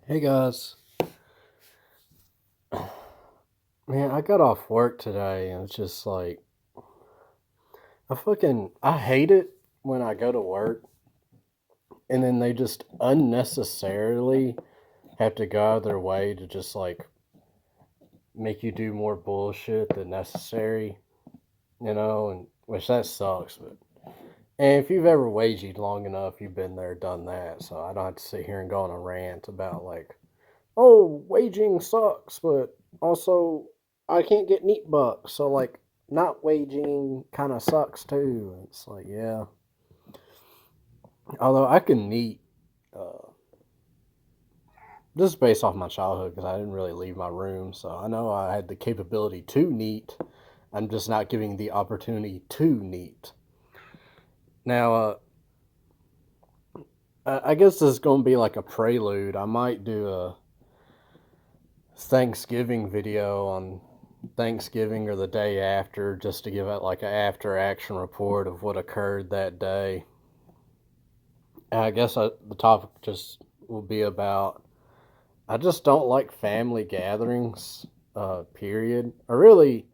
Hey guys, man, I got off work today and it's just like I hate it when I go to work and then they just unnecessarily have to go out of their way to just like make you do more bullshit than necessary, and which that sucks. But and if you've ever waged long enough, you've been there, done that. So I don't have to sit here and go on a rant about like, oh, waging sucks, but also I can't get neat bucks. So like not waging kind of sucks too. It's like, yeah. Although I can neat, uh, just based off my childhood because I didn't really leave my room, so I know I had the capability to neat. I'm just not giving the opportunity to neat. Now, I guess this is going to be like a prelude. I might do a Thanksgiving video on Thanksgiving or the day after just to give it like an after action report of what occurred that day. And I guess the topic just will be about I just don't like family gatherings, period. Or really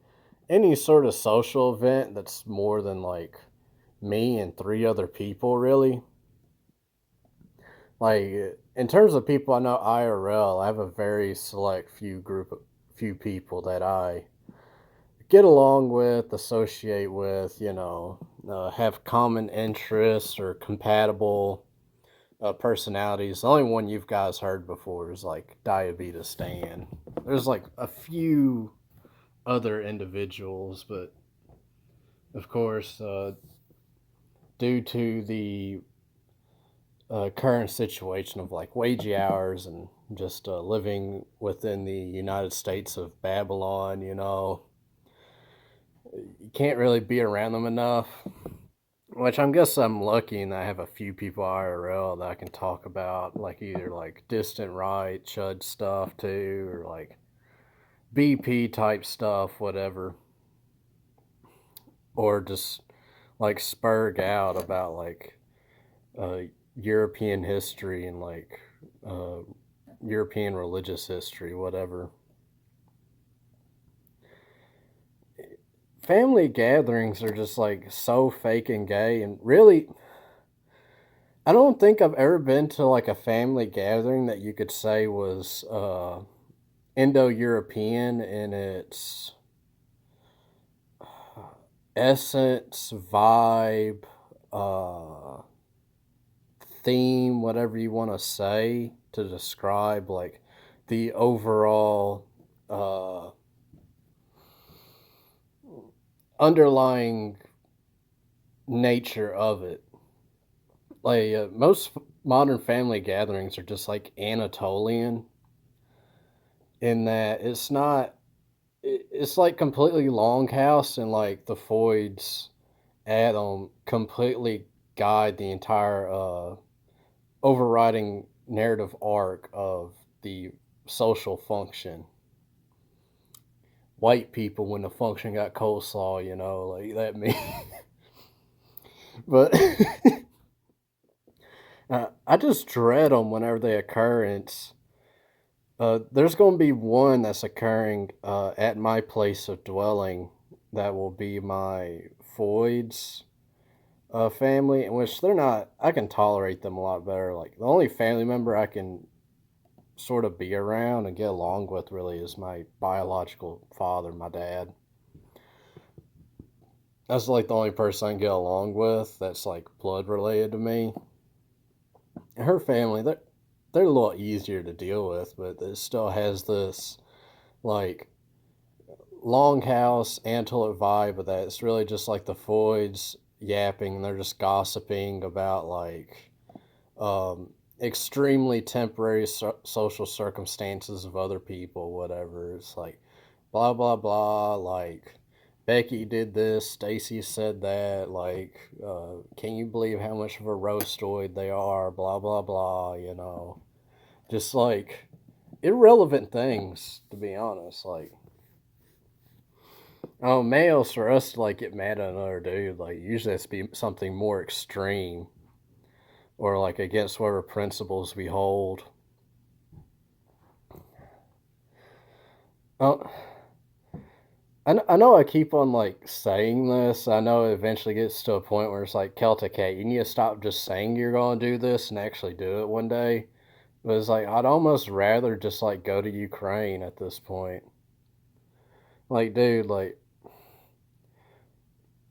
any sort of social event that's more than like me and three other people, really. Like in terms of people I know IRL, I have a very select few people that I get along with, associate with, have common interests or compatible personalities. The only one you've guys heard before is like Diabetes Stan. There's like a few other individuals, but of course, due to the current situation of like wage hours and just living within the United States of Babylon, you can't really be around them enough. Which I guess I'm lucky and I have a few people IRL that I can talk about, like either like distant right, chud stuff too, or like BP type stuff, whatever, or just like spurg out about like uh, European history and like uh, European religious history, whatever. Family gatherings are just like so fake and gay, and really, I don't think I've ever been to like a family gathering that you could say was Indo-European in its essence, vibe, uh, theme, whatever you want to say to describe like the overall uh, underlying nature of it. Like most modern family gatherings are just like Anatolian in that it's like completely longhouse and like the Foyds Adam completely guide the entire overriding narrative arc of the social function. White people when the function got coleslaw, like that me. But I just dread them whenever they occur. And there's going to be one that's occurring at my place of dwelling that will be my Foyds family, in which they're not, I can tolerate them a lot better. Like, the only family member I can sort of be around and get along with really is my biological father, my dad. That's like the only person I can get along with that's like blood related to me. And her family, they're a little easier to deal with, but it still has this like longhouse Antelope vibe of that. It's really just like the Foyds yapping and they're just gossiping about like extremely temporary social circumstances of other people, whatever. It's like blah blah blah. Like Becky did this, Stacy said that. Like, can you believe how much of a roastoid they are? Blah blah blah. Just like irrelevant things, to be honest. Like, oh, males for us to like get mad at another dude. Like, usually it's be something more extreme or like against whatever principles we hold. Oh, I know I keep on like saying this. I know it eventually gets to a point where it's like Celtic, hey, you need to stop just saying you're going to do this and actually do it one day. But it's like I'd almost rather just like go to Ukraine at this point. Like, dude, like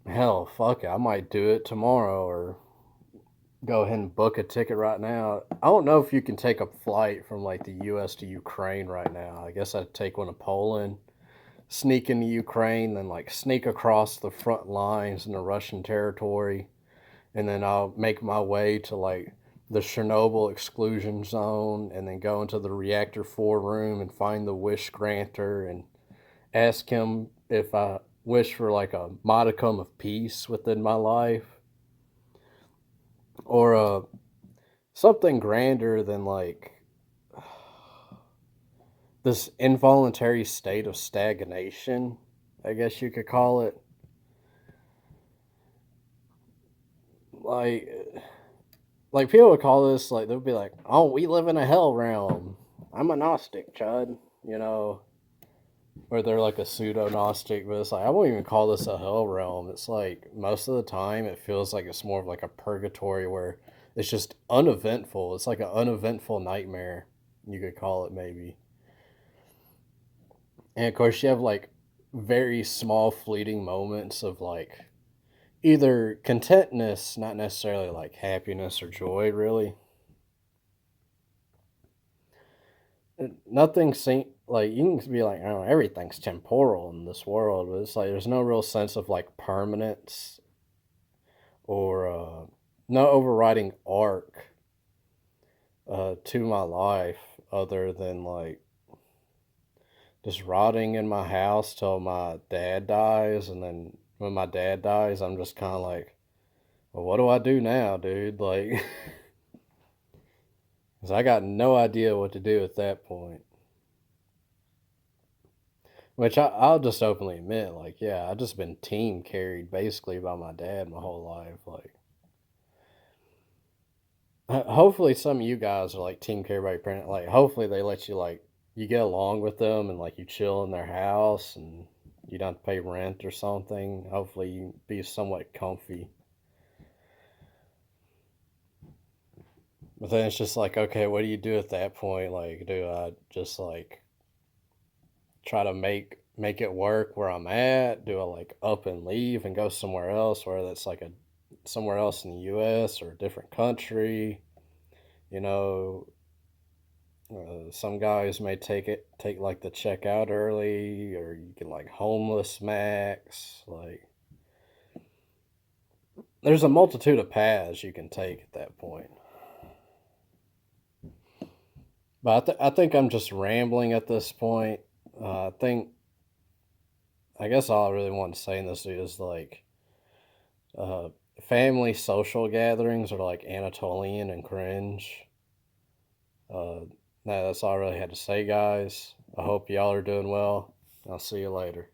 hell, fuck it, I might do it tomorrow or go ahead and book a ticket right now. I don't know if you can take a flight from like the U.S. to Ukraine right now. I guess I'd take one to Poland, sneak into Ukraine, then like sneak across the front lines in the Russian territory, and then I'll make my way to like the Chernobyl exclusion zone, and then go into the reactor 4 room and find the wish granter and ask him if I wish for like a modicum of peace within my life or something grander than like this involuntary state of stagnation, I guess you could call it. Like, like people would call this like they'll be like, "Oh, we live in a hell realm." I'm a Gnostic, Chud. You know, or they're like a pseudo Gnostic, but it's like I won't even call this a hell realm. It's like most of the time it feels like it's more of like a purgatory where it's just uneventful. It's like an uneventful nightmare, you could call it maybe. And of course, you have like very small, fleeting moments of like either contentness, not necessarily like happiness or joy, really. Nothing seems like you can be like, oh, everything's temporal in this world, but it's like there's no real sense of like permanence or no overriding arc to my life other than like just rotting in my house till my dad dies, and then when my dad dies, I'm just kind of like, well, what do I do now, dude? Like, because I got no idea what to do at that point. Which I'll just openly admit, like, yeah, I just been team carried basically by my dad my whole life. Like, hopefully some of you guys are like team carried by your parent. Like, hopefully they let you like you get along with them and like you chill in their house and you don't have to pay rent or something. Hopefully you be somewhat comfy. But then it's just like, okay, what do you do at that point? Like, do I just like try to make it work where I'm at? Do I like up and leave and go somewhere else, whether that's like a somewhere else in the U.S. or a different country? You know, some guys may take like the check out early, or you can like homeless max. Like, there's a multitude of paths you can take at that point. But I think I'm just rambling at this point. I think I guess all I really want to say in this is like uh, family social gatherings are like Anatolian and cringe. Uh, that's all I really had to say, guys. I hope y'all are doing well. I'll see you later.